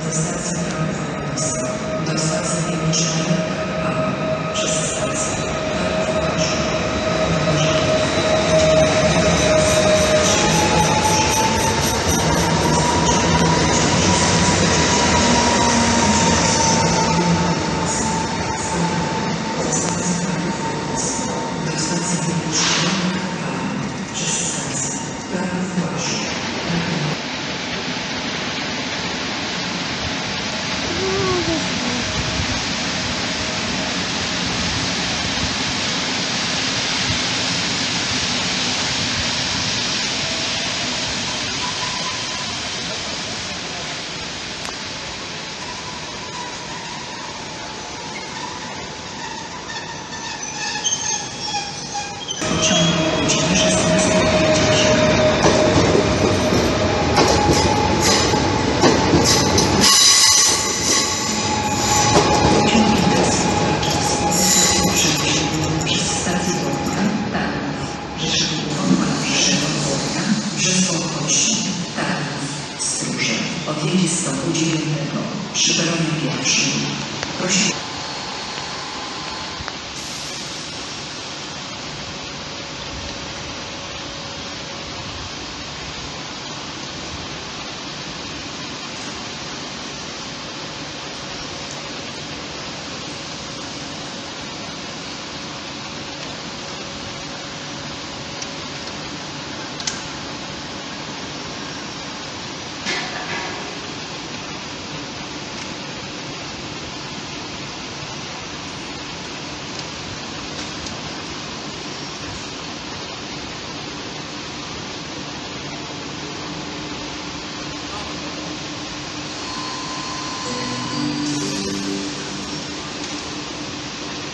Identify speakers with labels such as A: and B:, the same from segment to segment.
A: do stacji Krąg do stacji Wielcznej przez stację pociągu godziny 16:50. Odjedzie z stoku 9 przy peronie pierwszym. Prosi.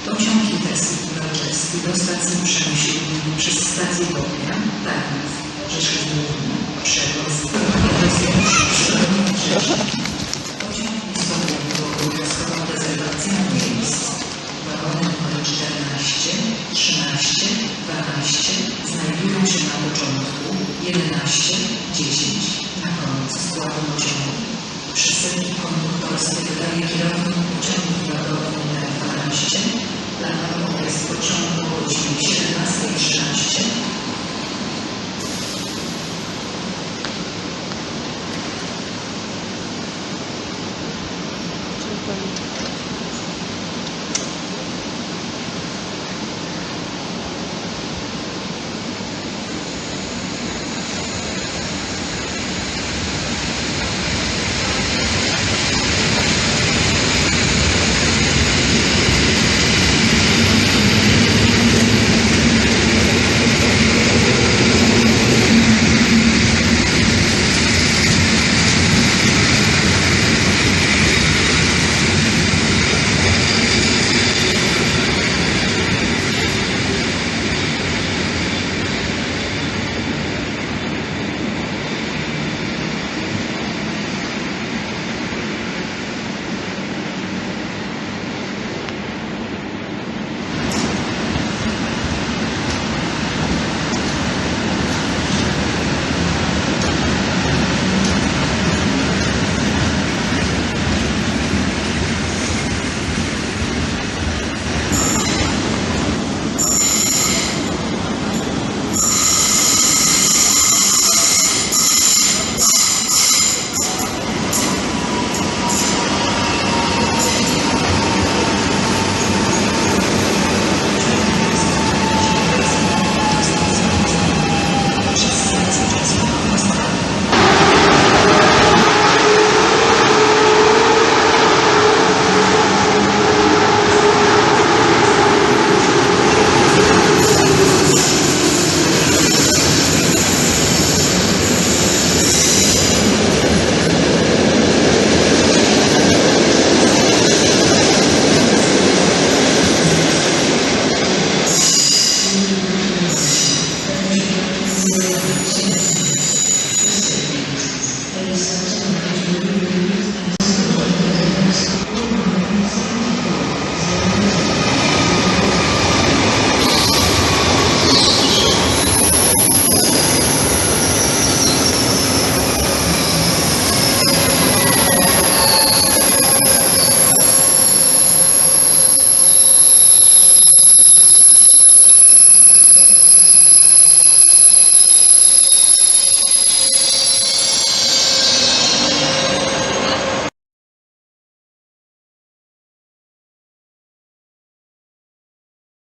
A: Pociąg Intercity do stacji Przemyśl przez stację Bochnia, Tarnów, Rzeszów Główny, Przewóz, pociąg obowiązkową rezerwację miejsc. Wagony numer 14, 13, 12 znajdują się na początku, 11, 10 na końcu składu pociągu. Przysadki konduktorskie wydaje kierownik pociągu wagowy numer 12. Planowy okres pociągu o godzinie 17:13